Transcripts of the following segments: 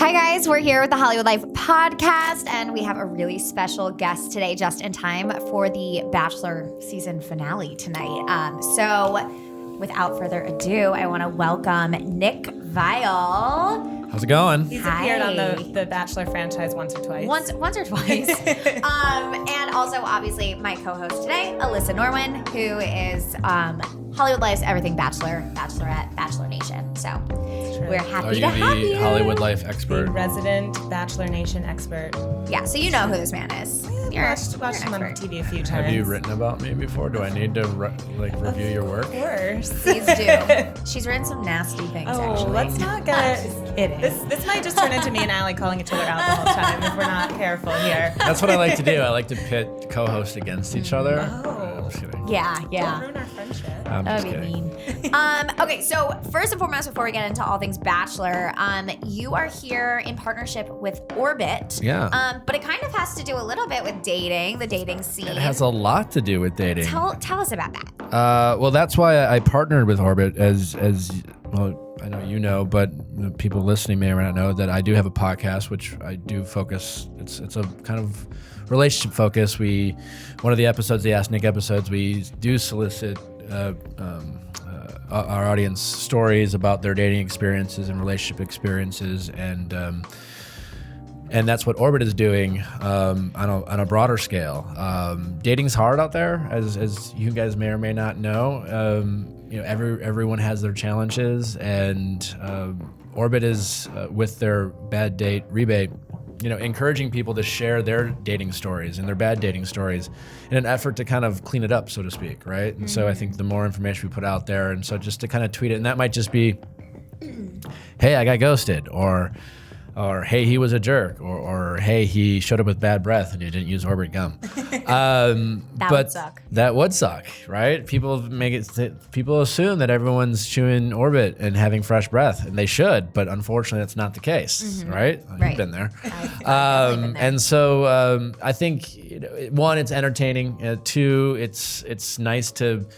Hi guys, we're here with the Hollywood Life podcast, and we have a really special guest today, just in time for the Bachelor season finale tonight. So without further ado, I want to welcome Nick Viall. How's it going? He's appeared on the Bachelor franchise once or twice. Once or twice. And also, obviously, my co-host today, Alyssa Norwin, who is Hollywood Life's everything Bachelor, Bachelorette, Bachelor Nation. So we're happy to have you. Are you the Hollywood Life expert? The resident Bachelor Nation expert. Yeah, so you know who this man is. Watched him on TV a few times. Have you written about me before? Do I need to review your work? Of course. Please do. She's written some nasty things, actually. Let's not get it. This might just turn into me and Allie calling each other out the whole time if we're not careful here. That's what I like to do. I like to pit co-hosts against each other. I'm just kidding. Yeah. Don't ruin our friendship. I'm That just would be kidding. mean. Okay, so first and foremost, before we get into all things Bachelor, you are here in partnership with Orbit. Yeah. But it kind of has to do a little bit with dating, the dating scene. It has a lot to do with dating. Tell us about that. Well, that's why I partnered with Orbit as well. I know you know, but people listening may or may not know that I do have a podcast, which I do focus. It's a kind of relationship focus. One of the episodes, the Ask Nick episodes, we do solicit our audience stories about their dating experiences and relationship experiences, and that's what Orbit is doing on a broader scale. Dating's hard out there, as you guys may or may not know. Everyone has their challenges, and Orbit is with their bad date rebate, encouraging people to share their dating stories and their bad dating stories in an effort to kind of clean it up, so to speak, right? Mm-hmm. And so I think the more information we put out there, and so just to kind of tweet it, and that might just be, hey, I got ghosted, or hey, he was a jerk, or hey, he showed up with bad breath and he didn't use Orbit gum. Would suck. That would suck, right? People assume that everyone's chewing Orbit and having fresh breath, and they should, but unfortunately, that's not the case, right? Right. You've been there. I've definitely been there. And so I think one, it's entertaining. Two, it's nice to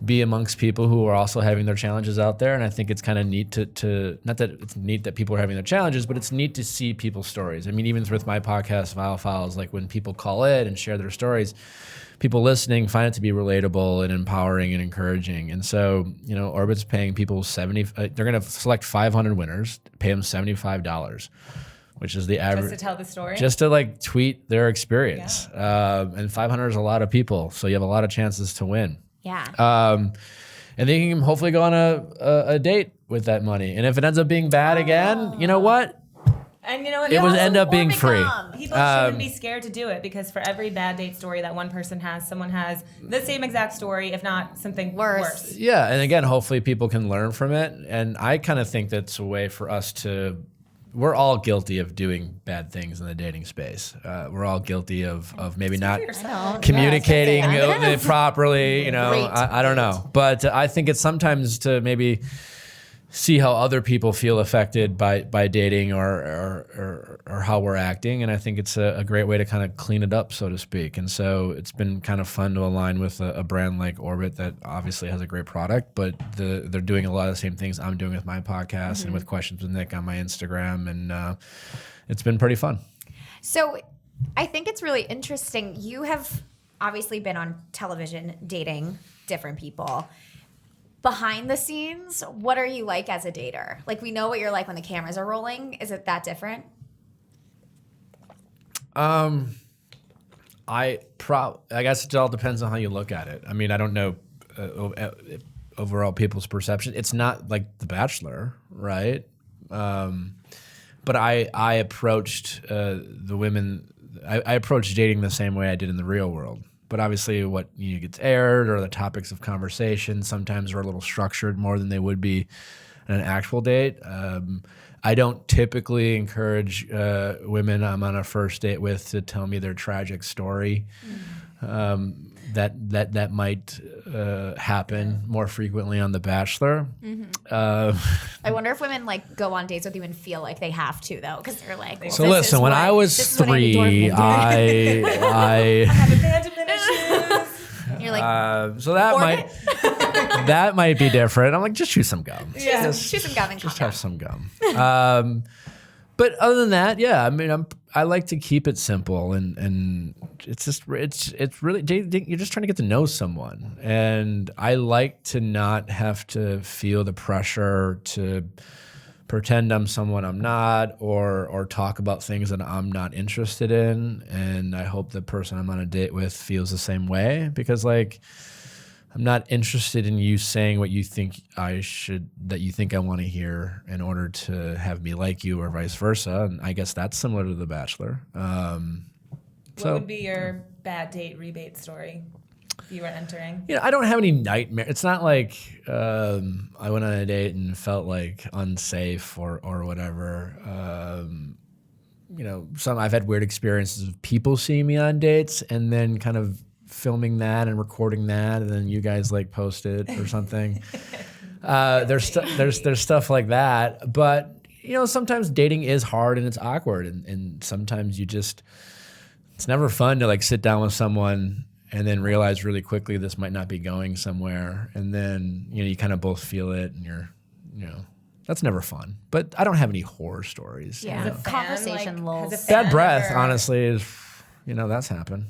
be amongst people who are also having their challenges out there, and I think it's kind of neat to not that it's neat that people are having their challenges, but it's neat to see people's stories. I mean, even with my podcast, Viall Files, like when people call in and share their stories, people listening find it to be relatable and empowering and encouraging. And so, Orbit's paying people they're going to select 500 winners, pay them $75. Which is the average. Just to tell the story? Just to tweet their experience. Yeah. And 500 is a lot of people, so you have a lot of chances to win. Yeah. And then you can hopefully go on a date with that money. And if it ends up being bad again, you know what? And you know what? It would end up being free. People shouldn't be scared to do it, because for every bad date story that one person has, someone has the same exact story, if not something worse. Yeah, and again, hopefully people can learn from it. And I kind of think that's a way for us to... We're all guilty of doing bad things in the dating space. We're all guilty of maybe not communicating properly. I don't know. But I think it's sometimes to maybe see how other people feel affected by dating or how we're acting. And I think it's a great way to kind of clean it up, so to speak. And so it's been kind of fun to align with a brand like Orbit that obviously has a great product, but they're doing a lot of the same things I'm doing with my podcast and with Questions with Nick on my Instagram. And it's been pretty fun. So I think it's really interesting. You have obviously been on television dating different people. Behind the scenes, what are you like as a dater? Like, we know what you're like when the cameras are rolling. Is it that different? I guess it all depends on how you look at it. I mean, I don't know overall people's perception. It's not like The Bachelor, right? But I approached the women. I approached dating the same way I did in the real world. But obviously what gets aired or the topics of conversation sometimes are a little structured more than they would be in an actual date. I don't typically encourage women I'm on a first date with to tell me their tragic story. That might happen more frequently on The Bachelor. I wonder if women go on dates with you and feel like they have to, though, because they're like, well, so listen, when I was 3, I have abandonment issues. You're like, so that might be different. I'm like, just chew some gum. Yeah, chew some gum and just calm have some gum. But other than that, yeah, I mean, I like to keep it simple, and it's really you're just trying to get to know someone, and I like to not have to feel the pressure to pretend I'm someone I'm not, or talk about things that I'm not interested in, and I hope the person I'm on a date with feels the same way, because like, I'm not interested in you saying what you think that you think I want to hear in order to have me like you, or vice versa. And I guess that's similar to The Bachelor. What would be your bad date rebate story if you were entering? I don't have any nightmare. It's not like I went on a date and felt like unsafe or whatever. I've had weird experiences of people seeing me on dates and then kind of filming that and recording that, and then you guys like post it or something. There's stuff like that, but sometimes dating is hard and it's awkward, and sometimes it's never fun to like sit down with someone and then realize really quickly this might not be going somewhere, and then you kind of both feel it, and that's never fun. But I don't have any horror stories. Yeah, conversation lulls. Bad breath, honestly, is that's happened.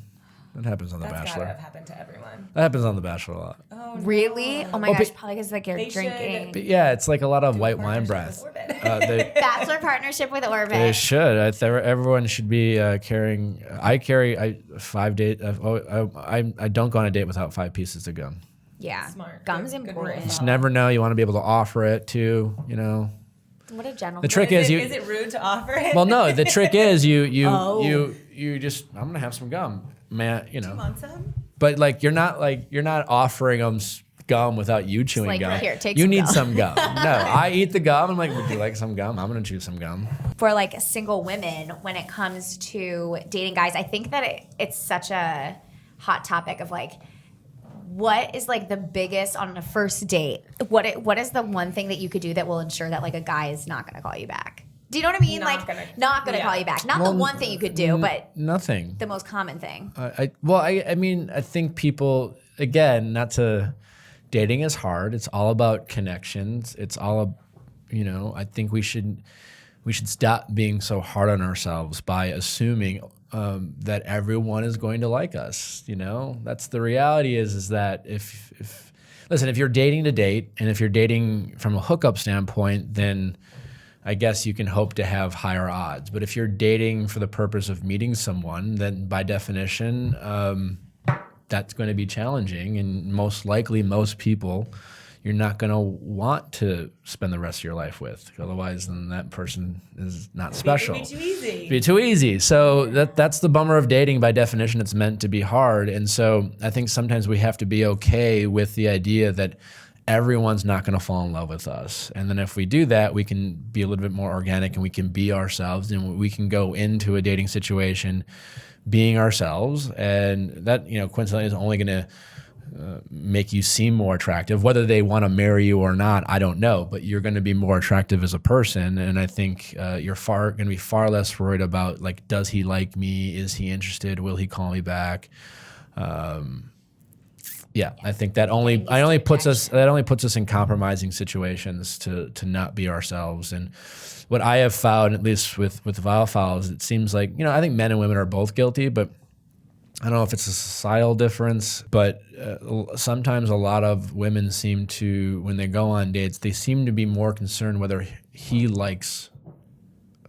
That happens on The Bachelor. That's gotta have happened to everyone. That happens on The Bachelor a lot. Oh, really? Oh my gosh, probably because like you're they drinking. But yeah, it's like a lot of white wine breath. Bachelor partnership with Orbit. They should. Everyone should be carrying. I carry 5 date. I don't go on a date without 5 pieces of gum. Yeah, Smart. Gum's Good important. Just never know. You want to be able to offer it too. What a gentleman. The trick is it rude to offer it? Well, no. The trick is you just. I'm gonna have some gum, man. Do you want some? But like you're not offering them gum without you chewing like, gum. here, take you some need gum. some gum. No, I eat the gum. I'm like, would you like some gum? I'm gonna chew some gum. For like single women, when it comes to dating guys, I think that it's such a hot topic of like, what is like the biggest on a first date? What is the one thing that you could do that will ensure that like a guy is not gonna call you back? Do you know what I mean? Not gonna call you back. Not the one thing you could do, but nothing. The most common thing. I mean, I think people, again, dating is hard. It's all about connections. It's all, I think we should stop being so hard on ourselves by assuming that everyone is going to like us. That's the reality is that if you're dating to date, and if you're dating from a hookup standpoint, then I guess you can hope to have higher odds. But if you're dating for the purpose of meeting someone, then by definition, that's going to be challenging. And most likely, most people, you're not going to want to spend the rest of your life with. Otherwise, then that person is not special. It'd be too easy. Be too easy. So that's the bummer of dating. By definition, it's meant to be hard. And so I think sometimes we have to be okay with the idea that everyone's not going to fall in love with us. And then if we do that, we can be a little bit more organic, and we can be ourselves, and we can go into a dating situation being ourselves. And that, coincidentally is only going to make you seem more attractive. Whether they want to marry you or not, I don't know, but you're going to be more attractive as a person. And I think you're going to be far less worried about like, does he like me? Is he interested? Will he call me back? Yeah, I think that only puts us in compromising situations to not be ourselves. And what I have found, at least with Viall, is it seems like I think men and women are both guilty, but I don't know if it's a societal difference. But sometimes a lot of women seem to, when they go on dates, they seem to be more concerned whether he likes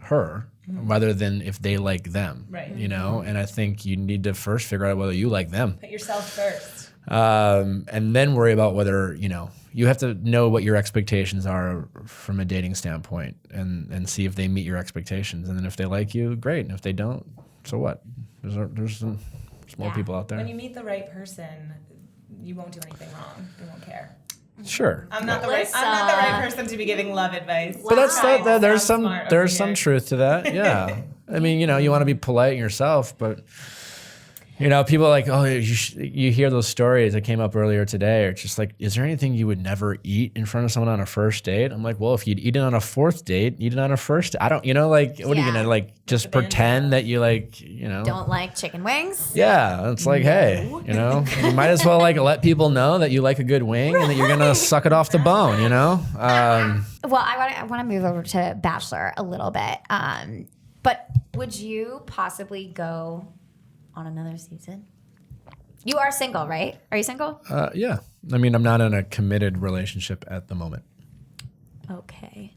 her rather than if they like them. Right. And I think you need to first figure out whether you like them. Put yourself first. And then worry about whether, you have to know what your expectations are from a dating standpoint, and see if they meet your expectations. And then if they like you, great. And if they don't, so what? There's some small people out there. When you meet the right person, you won't do anything wrong. You won't care. Sure. I'm not the right person to be giving love advice. But there's some here. truth to that. Yeah. I mean, you want to be polite in yourself, but People are like, oh, you hear those stories that came up earlier today. Or it's just like, is there anything you would never eat in front of someone on a first date? I'm like, well, if you'd eat it on a fourth date, eat it on a first. I don't, what are you gonna like? Just pretend that you don't like chicken wings? Yeah, it's like, hey, you might as well like let people know that you like a good wing and that you're gonna suck it off the bone. Well, I want to move over to Bachelor a little bit. But would you possibly go on another season? You are single, right? Are you single? Yeah. I mean, I'm not in a committed relationship at the moment. Okay.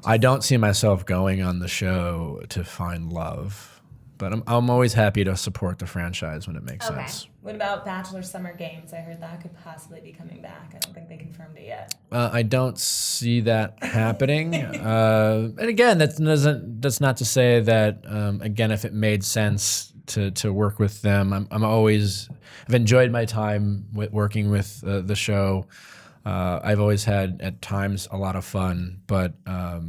I don't see myself going on the show to find love, but I'm always happy to support the franchise when it makes sense. What about Bachelor Summer Games? I heard that could possibly be coming back. I don't think they confirmed it yet. I don't see that happening. And again, that's not to say that, again, if it made sense to work with them, I've enjoyed my time working with the show. I've always had at times a lot of fun, but I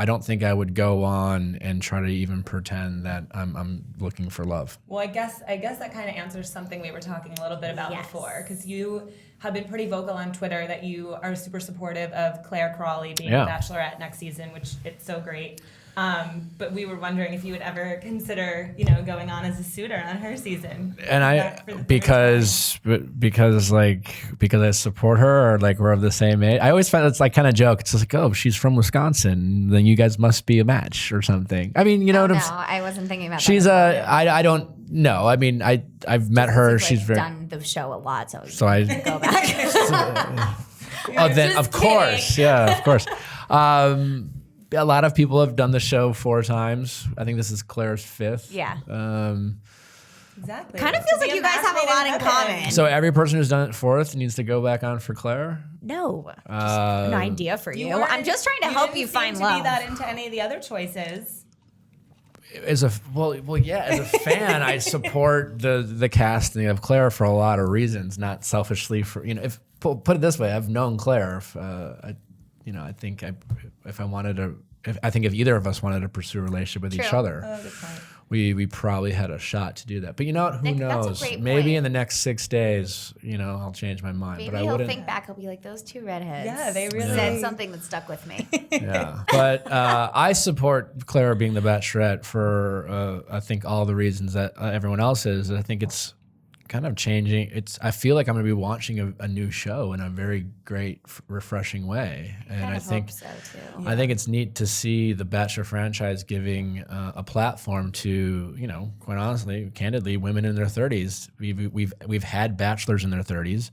don't think I would go on and try to even pretend that I'm looking for love. Well, I guess that kind of answers something we were talking a little bit about before, because you have been pretty vocal on Twitter that you are super supportive of Claire Crawley being a Bachelorette next season, which it's so great. But we were wondering if you would ever consider, going on as a suitor on her season. And because I support her, or like we're of the same age. I always find it's like kind of joke. It's just like, oh, she's from Wisconsin, then you guys must be a match or something. I mean, what I'm saying? No, I wasn't thinking about that. She's I don't know. I mean, I've met her. She's very done the show a lot, so I go back. then of course, yeah, of course. A lot of people have done the show 4 times. I think this is Claire's 5th. Yeah. Exactly. Kind of feels like you guys have a lot in common. So every person who's done it 4th needs to go back on for Claire? No. Just an idea for you. I'm just trying to help you find love. You didn't seem to be that into any of the other choices. As a fan, I support the casting of Claire for a lot of reasons, not selfishly for, if put it this way, I've known Claire. I think if either of us wanted to pursue a relationship with each other, good point. we probably had a shot to do that. But you know what? Who knows? That's a great Maybe point. in the next 6 days, I'll change my mind. Maybe but I he'll wouldn't think back. He'll be like, those 2 redheads. Yeah, they really said something that stuck with me. Yeah, but I support Claire being the Bachelorette for I think all the reasons that everyone else is. I think it's kind of changing. I feel like I'm going to be watching a new show in a very great, refreshing way, and I think hope so too. I think it's neat to see the Bachelor franchise giving a platform to, quite honestly, candidly, women in their 30s. We've had bachelors in their 30s.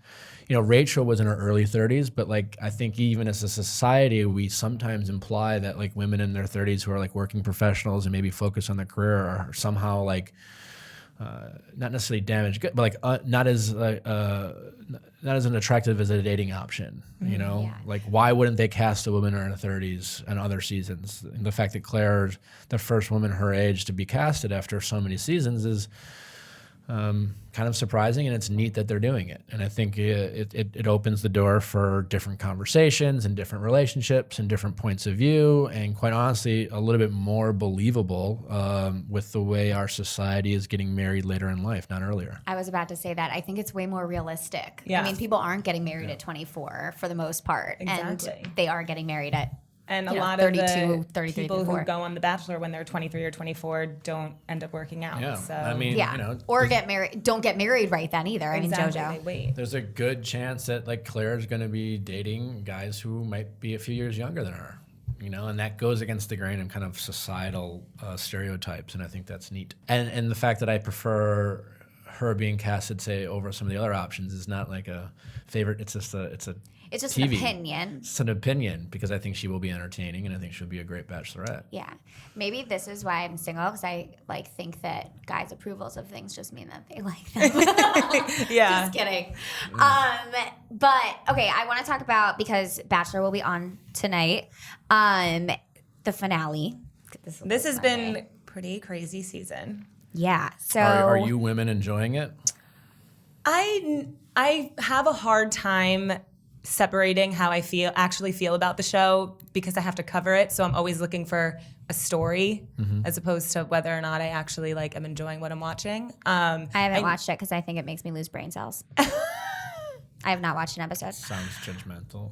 Rachel was in her early 30s, but like I think even as a society, we sometimes imply that like women in their 30s who are like working professionals and maybe focus on their career are somehow like not necessarily damaged, but like not as an attractive as a dating option. Yeah. Like why wouldn't they cast a woman in her 30s and other seasons? And the fact that Claire's the first woman her age to be casted after so many seasons is kind of surprising, and it's neat that they're doing it. And I think it opens the door for different conversations and different relationships and different points of view, and quite honestly, a little bit more believable with the way our society is getting married later in life, not earlier. I was about to say that. I think it's way more realistic. Yeah. I mean, people aren't getting married at 24 for the most part. Exactly. And they are getting married at And a lot 32, of the 33, people 34. who go on The Bachelor when they're 23 or 24 don't end up working out. Yeah, So I mean, or get married. Don't get married right then either. exactly, I they mean, JoJo. wait. there's a good chance that like Claire's going to be dating guys who might be a few years younger than her. And that goes against the grain of kind of societal stereotypes, and I think that's neat. And the fact that I prefer her being casted, say, over some of the other options is not like a favorite. It's just It's just TV. an opinion. It's an opinion because I think she will be entertaining, and I think she'll be a great Bachelorette. Yeah. Maybe this is why I'm single, because I think that guys' approvals of things just mean that they like them. Yeah. Just kidding. But okay, I want to talk about, because Bachelor will be on tonight, the finale. This has been pretty crazy season. Yeah. So Are you women enjoying it? I have a hard time separating how I actually feel about the show because I have to cover it. So I'm always looking for a story as opposed to whether or not I actually like am enjoying what I'm watching. I haven't watched it because I think it makes me lose brain cells. I have not watched an episode. Sounds judgmental.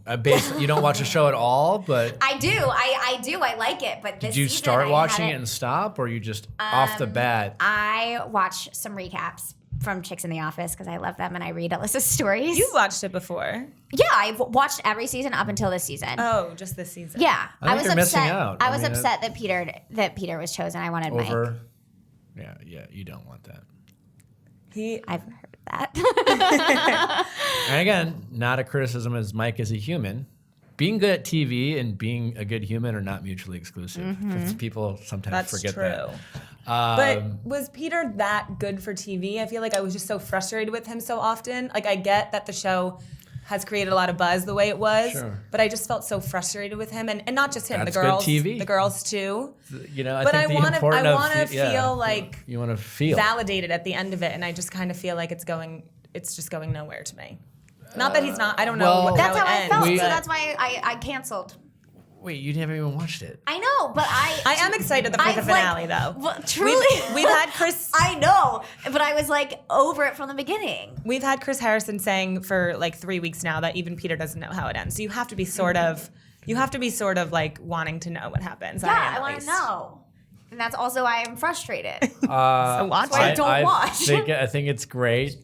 You don't watch a show at all, but I do. I do. I like it. But did you start watching it and stop, or you just off the bat? I watch some recaps from Chicks in the Office because I love them and I read Alyssa's stories. You've watched it before. Yeah, I've watched every season up until this season. Oh, just this season. Yeah, I was upset. Missing out. I was upset that Peter was chosen. I wanted Mike. Yeah, you don't want that. I've heard that. And again, not a criticism as Mike is a human. Being good at TV and being a good human are not mutually exclusive. People sometimes forget that. But was Peter that good for TV? I feel like I was just so frustrated with him so often. Like I get that the show has created a lot of buzz the way it was, but I just felt so frustrated with him, and not just him, That's the girls, good TV. The girls too. I want to feel like you want to feel validated at the end of it, and I just kind of feel like it's just going nowhere to me. Not that he's not. I don't know. That's how I felt. So but that's why I canceled. Wait, you never even watched it. I know, but I am excited for the finale, though. Well, truly. We've had Chris. I know, but I was like over it from the beginning. We've had Chris Harrison saying for like 3 weeks now that even Peter doesn't know how it ends. So you have to be sort of like wanting to know what happens. Yeah, I want to know. And that's also why I'm frustrated. So watch I don't watch. I think it's great.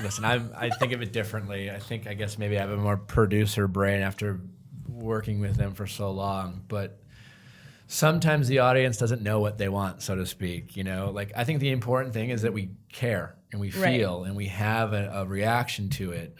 Listen, I think of it differently. I guess maybe I have a more producer brain after working with them for so long. But sometimes the audience doesn't know what they want, so to speak. I think the important thing is that we care and we feel and we have a reaction to it.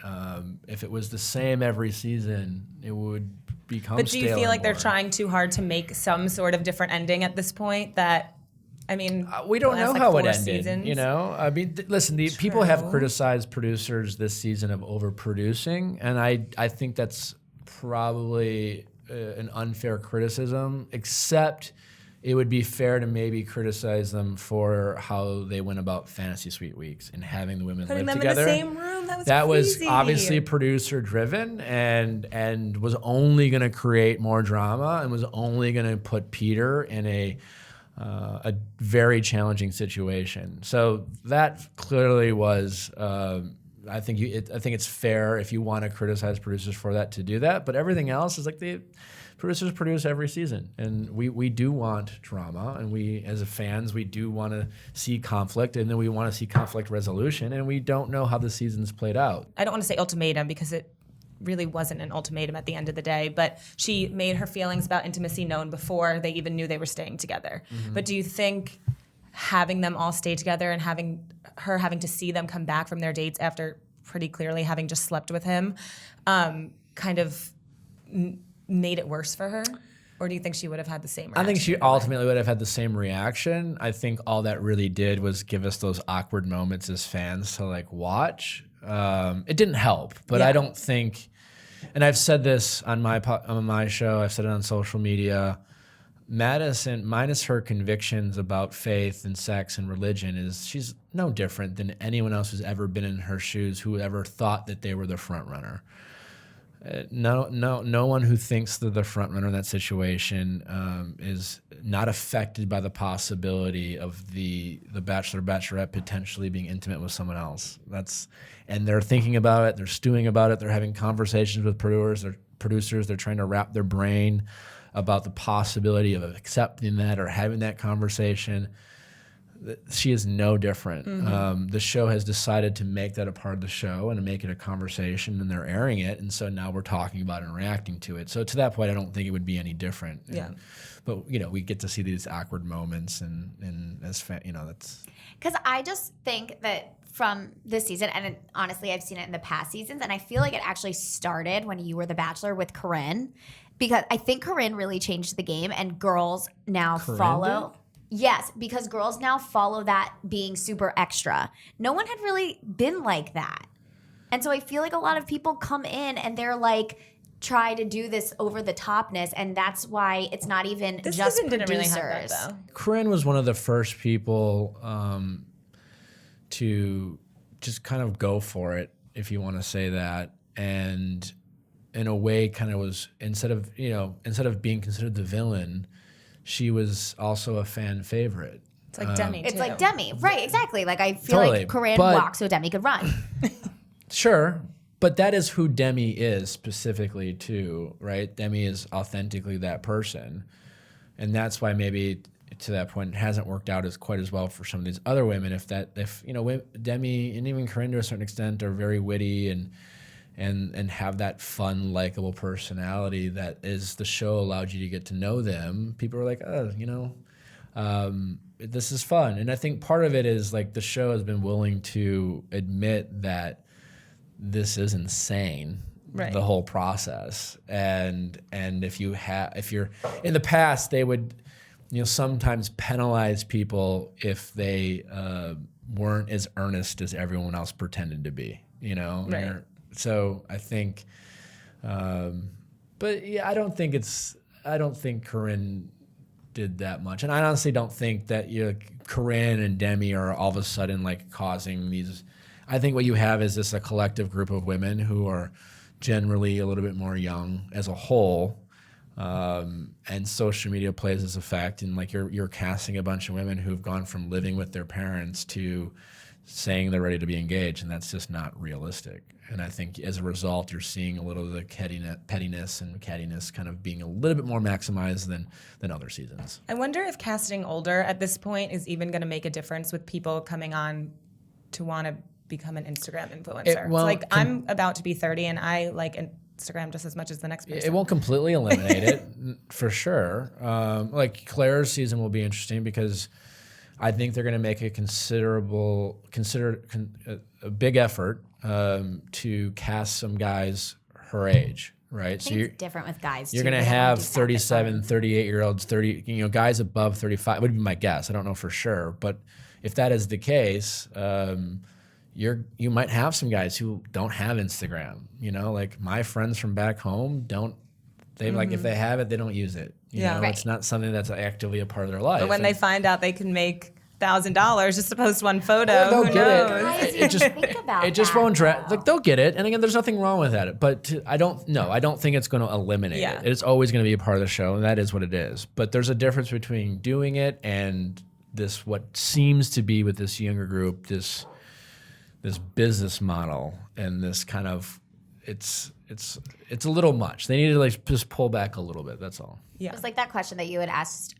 If it was the same every season, it would become stale. But do you feel like they're trying too hard to make some sort of different ending at this point? We don't know how it ended. Seasons. Listen, people have criticized producers this season of overproducing, and I think that's probably an unfair criticism, except it would be fair to maybe criticize them for how they went about Fantasy Suite weeks and having the women Putting live them together. in the same room, that was crazy. Was obviously producer driven and was only going to create more drama and was only going to put Peter in a very challenging situation. So that clearly was. I think it's fair if you want to criticize producers for that to do that. But everything else is like the producers produce every season, and we do want drama, and we as fans we do want to see conflict, and then we want to see conflict resolution, and we don't know how the season's played out. I don't want to say ultimatum because it really wasn't an ultimatum at the end of the day, but she made her feelings about intimacy known before they even knew they were staying together. But do you think having them all stay together and having to see them come back from their dates after pretty clearly having just slept with him kind of made it worse for her? Or do you think she would have had the same reaction? I think she ultimately would have had the same reaction. I think all that really did was give us those awkward moments as fans to watch. It didn't help, but I don't think, and I've said this on my show, I've said it on social media, Madison, minus her convictions about faith and sex and religion, she's no different than anyone else who's ever been in her shoes who ever thought that they were the front runner. No one who thinks they're the front runner in that situation is not affected by the possibility of the Bachelor, Bachelorette potentially being intimate with someone else. And they're thinking about it, they're stewing about it, they're having conversations with producers, they're trying to wrap their brain about the possibility of accepting that or having that conversation. She is no different. The show has decided to make that a part of the show and to make it a conversation, and they're airing it, and so now we're talking about it and reacting to it. So to that point, I don't think it would be any different. But we get to see these awkward moments, and that's because I just think that from this season, and honestly, I've seen it in the past seasons, and I feel like it actually started when you were the Bachelor with Corinne, because I think Corinne really changed the game, and girls now follow. Yes, because girls now follow that being super extra. No one had really been like that. And so I feel like a lot of people come in and they're try to do this over the topness, and that's why it's not even this just season producers. Didn't really have that, though. Corinne was one of the first people to just kind of go for it. if you want to say that, and in a way kind of was, instead of being considered the villain, she was also a fan favorite. It's like Demi, It's too. like Demi. Right, exactly. Like, I feel Totally, like Corinne but- walked so Demi could run. Sure, but that is who Demi is specifically too, right? Demi is authentically that person, and that's why maybe to that point it hasn't worked out as quite as well for some of these other women. If Demi and even Corinne to a certain extent are very witty and have that fun, likable personality that is the show allowed you to get to know them. People are like, this is fun, and I think part of it is like the show has been willing to admit that this is insane, right. The whole process, and if you're in the past, they would sometimes penalize people if they weren't as earnest as everyone else pretended to be, Right. So I think, but yeah, I don't think Corinne did that much, and I honestly don't think that Corinne and Demi are all of a sudden like causing these. I think what you have is a collective group of women who are generally a little bit more young as a whole, and social media plays this effect, and like you're casting a bunch of women who've gone from living with their parents to saying they're ready to be engaged, and that's just not realistic. And I think as a result, you're seeing a little of the pettiness and cattiness kind of being a little bit more maximized than other seasons. I wonder if casting older at this point is even going to make a difference with people coming on to want to become an Instagram influencer. I'm about to be 30 and I like Instagram just as much as the next person. It won't completely eliminate it, for sure. Like Claire's season will be interesting because I think they're going to make a a big effort to cast some guys her age, right? I think it's different with guys. You're too. going to They don't have do stuff 37, 38-year-olds, guys above 35 would be my guess. I don't know for sure, but if that is the case, you might have some guys who don't have Instagram. Like my friends from back home don't. They like if they have it, they don't use it. You know, Right. It's not something that's actively a part of their life. But when they find out they can make $1,000 just to post one photo, They'll who get knows? it. Guys, think about It just that, won't though. like they'll get it, and again, there's nothing wrong with that. But I don't think it's going to eliminate Yeah. it. It's always going to be a part of the show, and that is what it is. But there's a difference between doing it and this what seems to be with this younger group, this business model, and this kind of it's a little much. They need to like just pull back a little bit. That's all. Yeah. It's like that question that you had asked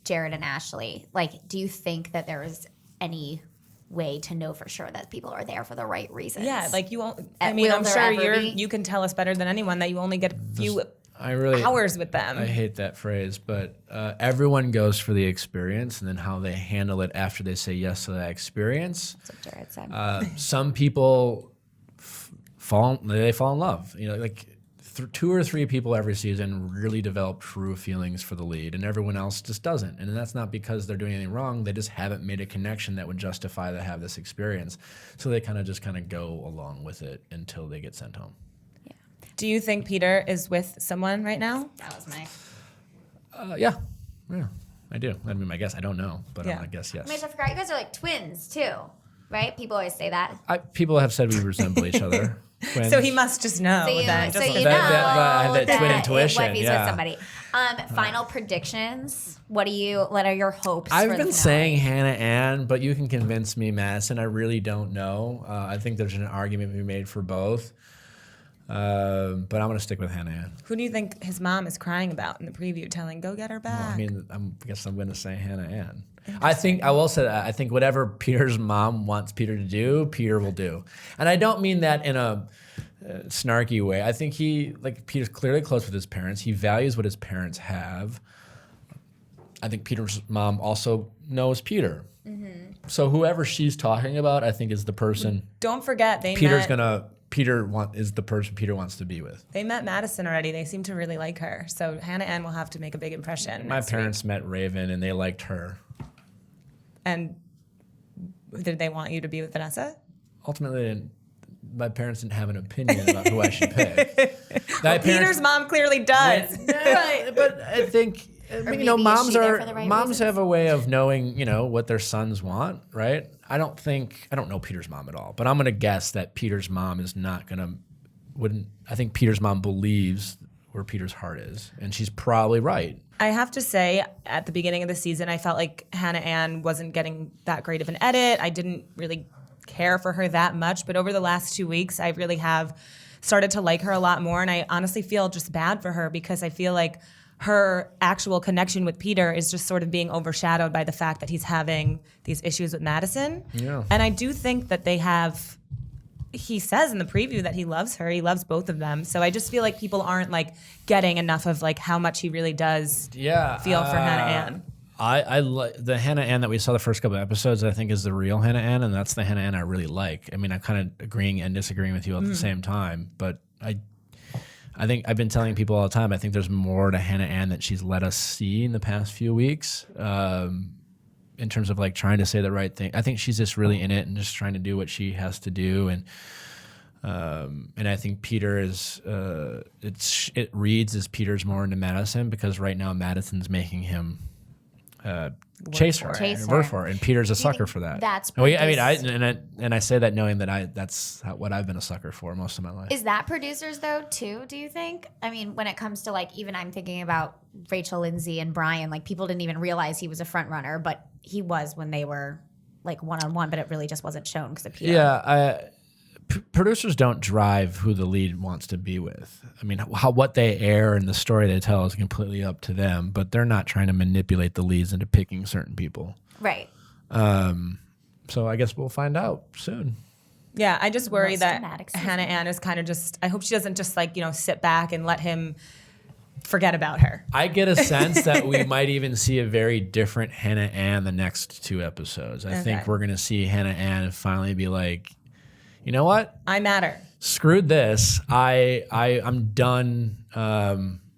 Jared and Ashley. Like, do you think that there is any way to know for sure that people are there for the right reasons? Yeah, like you won't. Will I'm there sure ever be? you can tell us better than anyone that you only get a few hours with them. I hate that phrase, but everyone goes for the experience, and then how they handle it after they say yes to that experience. That's what Jared said. Some people fall in love. Like 2 or 3 people every season really develop true feelings for the lead, and everyone else just doesn't. And that's not because they're doing anything wrong. They just haven't made a connection that would justify they have this experience. So they kind of go along with it until they get sent home. Do you think Peter is with someone right now? That was my. Yeah, I do. That'd be my guess. I don't know, but I'm Yeah. gonna guess yes. I mean, I forgot. You guys are like twins too, right? People always say that. People have said we resemble each other. Twins. So he must just know. So you, then. so Just you because- know that twin intuition, What if he's yeah. with somebody? Final predictions. What are your hopes? I've for the been finale? saying Hannah Ann, but you can convince me, Madison. I really don't know. I think there's an argument to be made for both. But I'm going to stick with Hannah Ann. Who do you think his mom is crying about in the preview, telling "Go get her back"? I mean, I guess I'm going to say Hannah Ann. I will say that. I think whatever Peter's mom wants Peter to do, Peter will do. And I don't mean that in a snarky way. I think Peter's clearly close with his parents. He values what his parents have. I think Peter's mom also knows Peter. Mm-hmm. So whoever she's talking about, I think is the person Don't forget is the person Peter wants to be with. They met Madison already. They seem to really like her. So Hannah Ann will have to make a big impression. My next parents met Raven and they liked her. week. And did they want you to be with Vanessa? Ultimately, my parents didn't have an opinion about who I should pick. Peter's mom clearly does. Right, but I think Or you maybe know, is moms she there for the right moms reasons? have a way of knowing, you know, what their sons want, right? I don't know Peter's mom at all, but I'm gonna guess that Peter's mom is not gonna I think Peter's mom believes where Peter's heart is, and she's probably right. I have to say, at the beginning of the season, I felt like Hannah Ann wasn't getting that great of an edit. I didn't really care for her that much, but over the last 2 weeks, I really have started to like her a lot more, and I honestly feel just bad for her because I feel like her actual connection with Peter is just sort of being overshadowed by the fact that he's having these issues with Madison. Yeah. And I do think that he says in the preview that he loves her. He loves both of them. So I just feel like people aren't like getting enough of like how much he really does feel for Hannah Ann. I the Hannah Ann that we saw the first couple of episodes, I think is the real Hannah Ann, and that's the Hannah Ann I really like. I mean, I'm kind of agreeing and disagreeing with you at the same time, but I think I've been telling people all the time, I think there's more to Hannah Ann that she's let us see in the past few weeks in terms of like trying to say the right thing. I think she's just really in it and just trying to do what she has to do. And I think Peter is, it reads as Peter's more into Madison because right now Madison's making him chase her, work for her, and Peter's a sucker for that. That's I say that knowing that that's what I've been a sucker for most of my life. Is that producers though too? Do you think? I mean, when it comes to like even I'm thinking about Rachel, Lindsay, and Brian. Like people didn't even realize he was a front runner, but he was when they were like one-on-one. But it really just wasn't shown because of Peter. Yeah. Producers don't drive who the lead wants to be with. I mean, what they air and the story they tell is completely up to them, but they're not trying to manipulate the leads into picking certain people. Right. So I guess we'll find out soon. Yeah, I just worry Most that dramatic season. Hannah Ann is kind of just, I hope she doesn't just like, sit back and let him forget about her. I get a sense that we might even see a very different Hannah Ann the next 2 episodes. I think we're going to see Hannah Ann finally be like, you know what? I matter. Screwed this. I'm done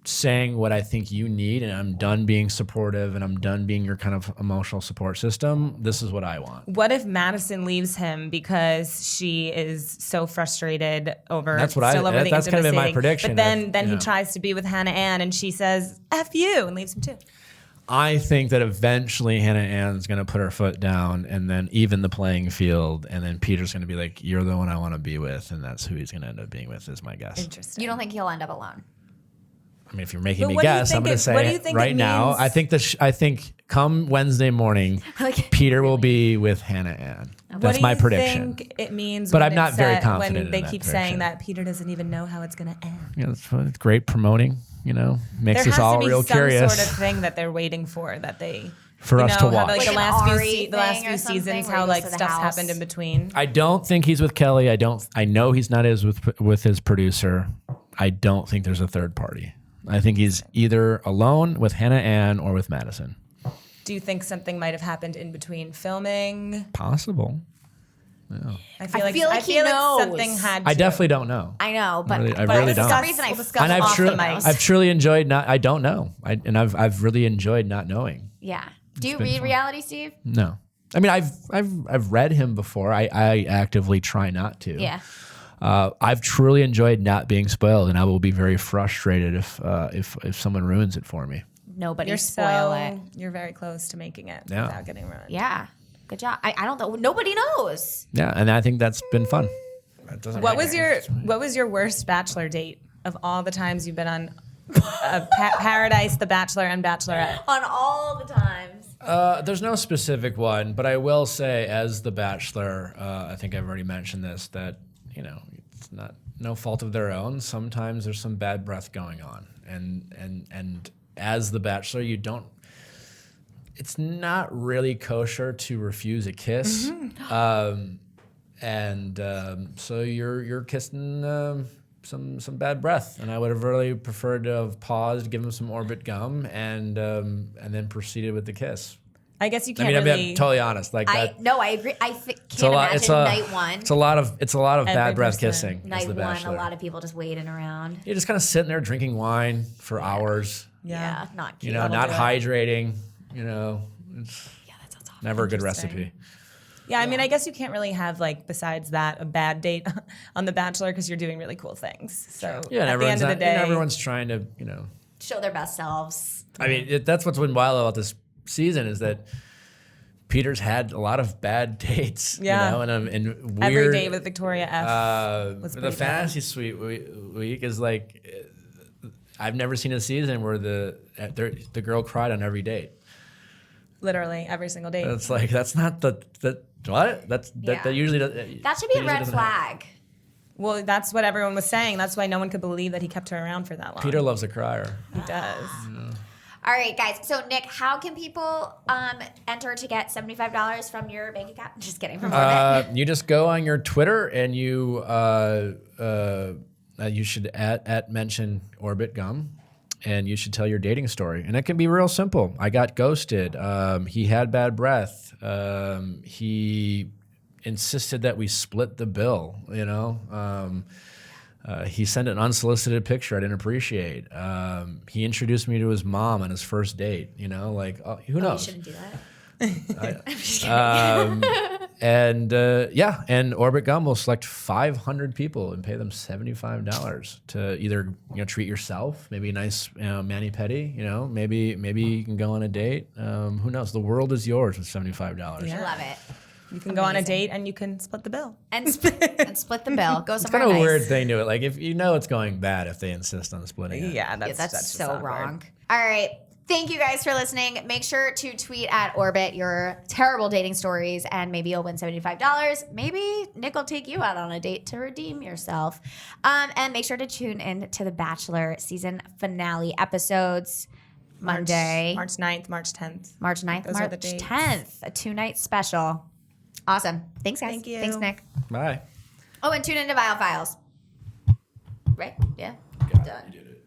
saying what I think you need, and I'm done being supportive, and I'm done being your kind of emotional support system. This is what I want. What if Madison leaves him because she is so frustrated over That's the kind of been my prediction. But then he tries to be with Hannah Ann, and she says "F you" and leaves him too. I think that eventually Hannah Ann's going to put her foot down and then even the playing field, and then Peter's going to be like, you're the one I want to be with, and that's who he's going to end up being with is my guess. Interesting. You don't think he'll end up alone? I mean, if you're making me guess, I'm going to say what do you think right it now, means? I think come Wednesday morning, Peter will be with Hannah Ann. That's my prediction. What do you think it means? But when I'm not very when confident they in that keep prediction. saying that Peter doesn't even know how it's going to end. You know, it's great promoting, makes There us has all to be real some curious. sort of thing that they're waiting for that they For us to how, watch. like Like the an last Ari few the last thing or few something seasons, where how he like goes to the stuff's house. happened in between. I don't think he's with Kelly. I know he's not with his producer. I don't think there's a third party. I think he's either alone with Hannah Ann or with Madison. Do you think something might have happened in between filming? Possible. I feel I feel like he knows. something had to. I definitely don't know. I know, but, I but really for don't. some reason I We'll discuss And off the mic. I've truly enjoyed not. I don't know. I've really enjoyed not knowing. yeah. Do you been read fun. reality, Steve? No. I mean, I've read him before. I actively try not to. Yeah. I've truly enjoyed not being spoiled, and I will be very frustrated if someone ruins it for me. Nobody spoil it. You're very close to making it Yeah. without getting ruined. Yeah. Good job. I don't know. Nobody knows. Yeah, and I think that's been fun. What was your worst Bachelor date of all the times you've been on Paradise, The Bachelor, and Bachelorette? On all the times. There's no specific one, but I will say, as The Bachelor, I think I've already mentioned this, that it's not no fault of their own. Sometimes there's some bad breath going on, and as The Bachelor, you don't. It's not really kosher to refuse a kiss, so you're kissing some bad breath, and I would have really preferred to have paused, give him some Orbit gum, and then proceeded with the kiss. I guess you can't I'm really. being totally honest. Like that, I agree. I can't imagine night one. It's a lot of bad Every breath person. kissing. as Night The one, Bachelor. a lot of people just waiting around. You're just kind of sitting there drinking wine for hours. Yeah. Not cute. Not do it. hydrating. It's That sounds awful. never a good Interesting. recipe. Yeah, I mean, I guess you can't really have besides that, a bad date on The Bachelor because you're doing really cool things. So Yeah, and at the end of the day, everyone's trying to show their best selves. I mean, that's what's been wild about this season is that Peter's had a lot of bad dates. Yeah. You know, and weird. Every date with Victoria F. Was the pretty fantasy suite week is like, I've never seen a season where the girl cried on every date. Literally every single date. It's like that's not the what that usually does, that should be a red flag. Well, that's what everyone was saying. That's why no one could believe that he kept her around for that long. Peter loves a crier. He does. All right, guys. So, Nick, how can people enter to get $75 from your bank account? Just kidding. From Orbit. You just go on your Twitter and you should at mention Orbit Gum, and you should tell your dating story. And it can be real simple. I got ghosted. He had bad breath. He insisted that we split the bill. You know. He sent an unsolicited picture I didn't appreciate. He introduced me to his mom on his first date. You know, like who knows? You shouldn't do that. I'm just kidding. And Orbit Gum will select 500 people and pay them $75 to either treat yourself, maybe a nice mani pedi. You know, maybe you can go on a date. Who knows? The world is yours with $75. Yeah. I love it. You can go on a date and you can split the bill. And split the bill. Go It's somewhere kind of a nice. weird thing to it. Like if you know it's going bad if they insist on splitting it. Yeah, That's just so awkward. wrong. All right. Thank you guys for listening. Make sure to tweet at Orbit your terrible dating stories, and maybe you'll win $75. Maybe Nick will take you out on a date to redeem yourself. And make sure to tune in to the Bachelor season finale episodes Monday, March 9th, March 10th. March 9th, Those are March the dates. 10th, a 2-night special. Awesome. Thanks, guys. Thank you. Thanks, Nick. Bye. Oh, and tune into Viall Files. Right? Yeah. God, Done. you did it.